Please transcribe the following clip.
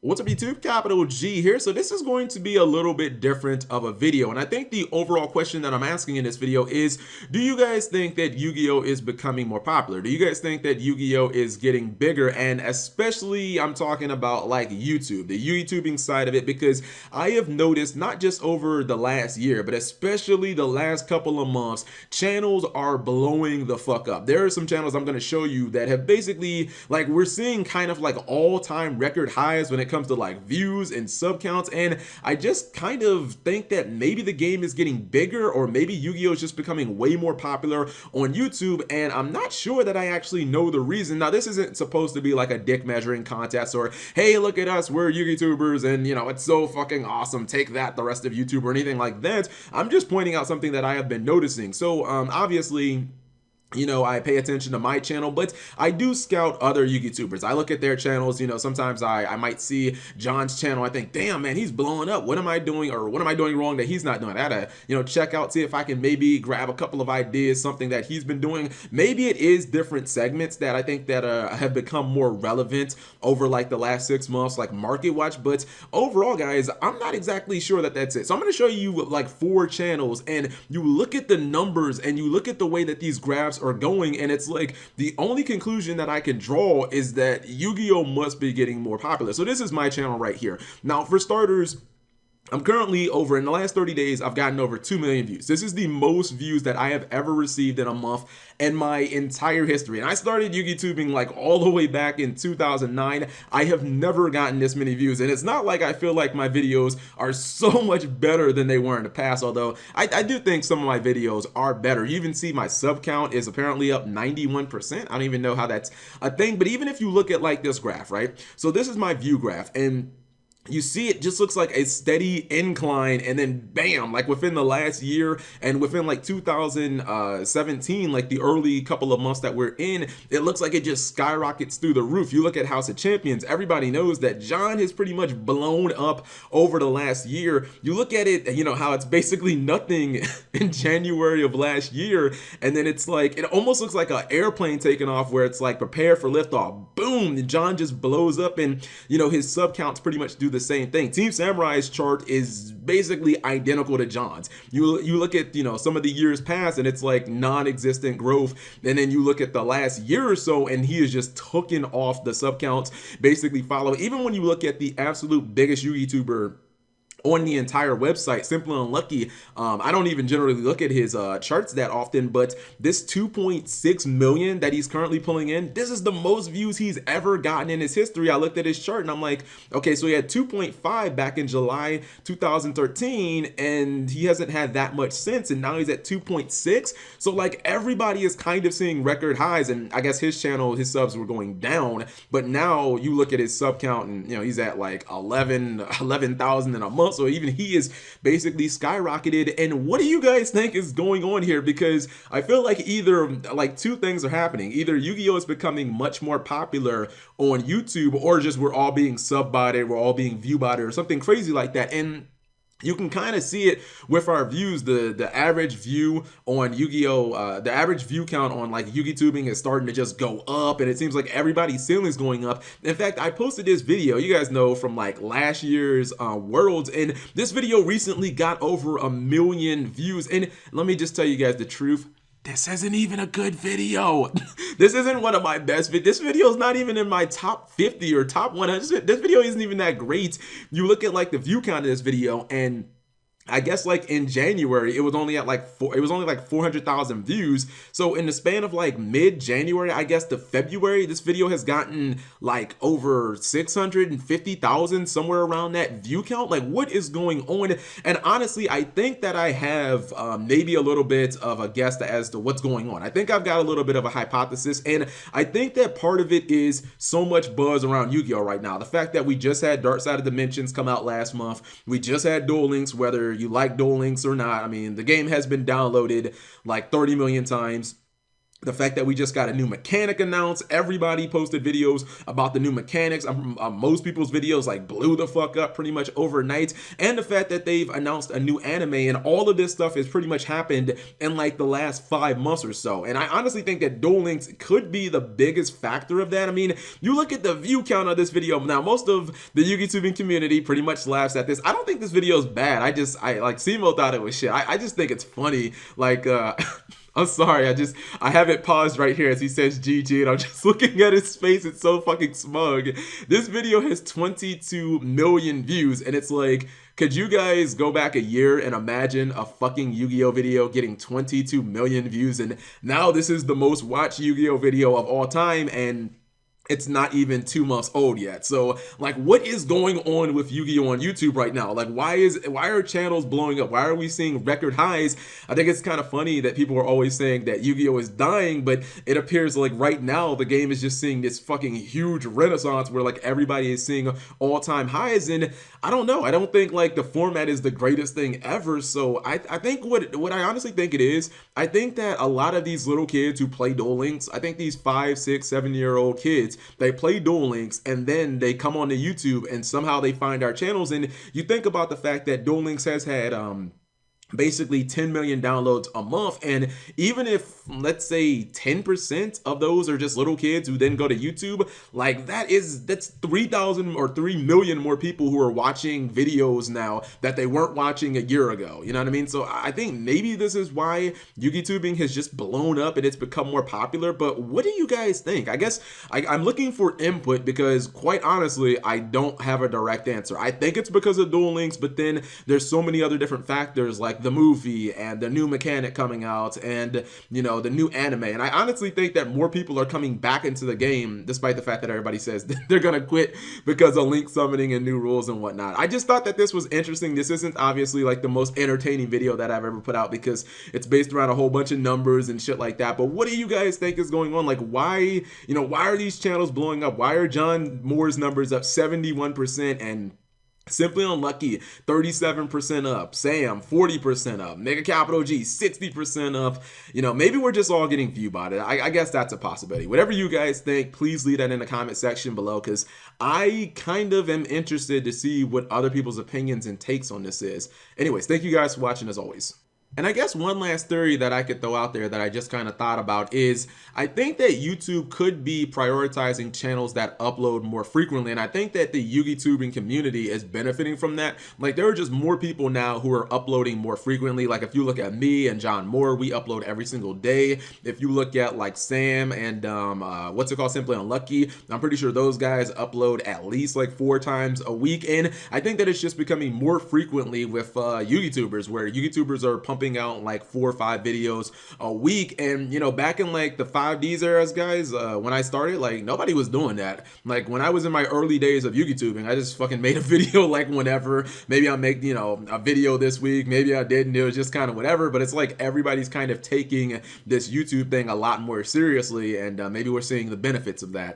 What's up YouTube, Capital G here. So this is going to be a little bit different of a video, and I think the overall question that I'm asking in this video is, do you guys think that Yu-Gi-Oh is becoming more popular? Do you guys think that Yu-Gi-Oh is getting bigger? And especially I'm talking about like YouTube, the YouTubing side of it, because I have noticed not just over the last year, but especially the last couple of months, channels are blowing the fuck up. There are some channels I'm going to show you that have basically, like, we're seeing kind of like all-time record highs when it comes to like views and sub counts, and I just kind of think that maybe the game is getting bigger, or maybe Yu-Gi-Oh is just becoming way more popular on YouTube, and I'm not sure that I actually know the reason. Now, this isn't supposed to be like a dick measuring contest or, hey, look at us, we're YouTubers and, you know, it's so fucking awesome, take that, the rest of YouTube, or anything like that. I'm just pointing out something that I have been noticing. So obviously, you know, I pay attention to my channel, but I do scout other YouTubers. I look at their channels. You know, sometimes I might see John's channel. I think, damn, man, he's blowing up. What am I doing, or what am I doing wrong that he's not doing? I gotta, you know, check out, see if I can maybe grab a couple of ideas, something that he's been doing. Maybe it is different segments that I think that have become more relevant over like the last 6 months, like Market Watch. But overall, guys, I'm not exactly sure that that's it. So I'm going to show you like 4 channels, and you look at the numbers and you look at the way that these graphs are going, and it's like the only conclusion that I can draw is that Yu-Gi-Oh must be getting more popular. So this is my channel right here. Now, for starters, I'm currently over, in the last 30 days, I've gotten over 2 million views. This is the most views that I have ever received in a month in my entire history. And I started Yugitubing like all the way back in 2009. I have never gotten this many views. And it's not like I feel like my videos are so much better than they were in the past, although I do think some of my videos are better. You even see my sub count is apparently up 91%. I don't even know how that's a thing. But even if you look at like this graph, right? So this is my view graph, and you see it just looks like a steady incline, and then bam, like within the last year and within like 2017, like the early couple of months that we're in, it looks like it just skyrockets through the roof. You look at House of Champions, everybody knows that John has pretty much blown up over the last year. You look at it, you know, how it's basically nothing in January of last year, and then it's like, it almost looks like an airplane taking off where it's like prepare for liftoff, boom, John just blows up, and you know, his sub counts pretty much do the same thing. Team Samurai's chart is basically identical to John's. You look at, you know, some of the years past, and it's like non-existent growth, and then you look at the last year or so, and he is just taking off. The sub counts basically follow. Even when you look at the absolute biggest YouTuber on the entire website, Simple and Lucky, I don't even generally look at his charts that often, but this 2.6 million that he's currently pulling in, this is the most views he's ever gotten in his history. I looked at his chart and I'm like, okay, so he had 2.5 back in July 2013, and he hasn't had that much since, and now he's at 2.6. So like everybody is kind of seeing record highs, and I guess his channel, his subs were going down, but now you look at his sub count, and you know, he's at like 11,000 in a month. So even he is basically skyrocketed. And what do you guys think is going on here? Because I feel like either like 2 things are happening. Either Yu-Gi-Oh is becoming much more popular on YouTube, or just we're all being sub-botted, we're all being view-botted, or something crazy like that. And you can kind of see it with our views. The average view on Yu-Gi-Oh, the average view count on like Yugitubing is starting to just go up, and it seems like everybody's ceiling is going up. In fact, I posted this video, you guys know, from like last year's Worlds, and this video recently got over 1 million views. And let me just tell you guys the truth, this isn't even a good video. This isn't one of my best videos. This video is not even in my top 50 or top 100. This video isn't even that great. You look at like the view count of this video, and I guess like in January, it was only at like 400,000 views. So in the span of like mid-January, I guess, to February, this video has gotten like over 650,000, somewhere around that view count. Like, what is going on? And honestly, I think that I have maybe a little bit of a guess as to what's going on. I think I've got a little bit of a hypothesis, and I think that part of it is so much buzz around Yu-Gi-Oh right now. The fact that we just had Dark Side of Dimensions come out last month. We just had Duel Links, whether you like Duel Links or not. I mean, the game has been downloaded like 30 million times. The fact that we just got a new mechanic announced, everybody posted videos about the new mechanics. Most people's videos like blew the fuck up pretty much overnight. And the fact that they've announced a new anime, and all of this stuff has pretty much happened in like the last 5 months or so. And I honestly think that Duel Links could be the biggest factor of that. I mean, you look at the view count of this video. Now, most of the Yugitubing community pretty much laughs at this. I don't think this video is bad. I like Simo thought it was shit. I just think it's funny. Like, I'm sorry, I have it paused right here as he says GG, and I'm just looking at his face. It's so fucking smug. This video has 22 million views, and it's like, could you guys go back a year and imagine a fucking Yu-Gi-Oh video getting 22 million views? And now this is the most watched Yu-Gi-Oh video of all time, and it's not even 2 months old yet. So like, what is going on with Yu-Gi-Oh on YouTube right now? Like, why are channels blowing up? Why are we seeing record highs? I think it's kind of funny that people are always saying that Yu-Gi-Oh is dying, but it appears like right now the game is just seeing this fucking huge renaissance where like everybody is seeing all-time highs. And I don't know, I don't think like the format is the greatest thing ever. So I think what I honestly think it is, I think that a lot of these little kids who play Duel Links, I think these 5, 6, 7-year-old kids, they play Duel Links and then they come on to YouTube and somehow they find our channels. And you think about the fact that Duel Links has had basically 10 million downloads a month, and even if let's say 10% of those are just little kids who then go to YouTube, like that's 3,000 or 3 million more people who are watching videos now that they weren't watching a year ago. You know what I mean? So I think maybe this is why Yugitubing has just blown up and it's become more popular. But what do you guys think? I guess I'm looking for input, because quite honestly I don't have a direct answer. I think it's because of Duel Links, but then there's so many other different factors like the movie and the new mechanic coming out and, you know, the new anime. And I honestly think that more people are coming back into the game, despite the fact that everybody says they're gonna quit because of link summoning and new rules and whatnot. I just thought that this was interesting. This isn't obviously like the most entertaining video that I've ever put out because it's based around a whole bunch of numbers and shit like that. But what do you guys think is going on? Like, why are these channels blowing up? Why are John Moore's numbers up 71% and Simply Unlucky 37% up, Sam 40% up, MegaCapitalG 60% up? You know, maybe we're just all getting view botted. I guess that's a possibility. Whatever you guys think, please leave that in the comment section below, because I kind of am interested to see what other people's opinions and takes on this is. Anyways, thank you guys for watching as always. And I guess one last theory that I could throw out there that I just kind of thought about is I think that YouTube could be prioritizing channels that upload more frequently. And I think that the Yugitubing community is benefiting from that. Like, there are just more people now who are uploading more frequently. Like, if you look at me and John Moore, we upload every single day. If you look at like Sam and Simply Unlucky, I'm pretty sure those guys upload at least like 4 times a week. And I think that it's just becoming more frequently with Yugitubers, where Yugitubers are pumping out like 4 or 5 videos a week. And you know, back in like the 5Ds eras, guys, when I started, like nobody was doing that. Like when I was in my early days of Yugitubing, I just fucking made a video like whenever. Maybe I'll make, you know, a video this week, maybe I didn't. It was just kind of whatever. But it's like everybody's kind of taking this YouTube thing a lot more seriously, and maybe we're seeing the benefits of that.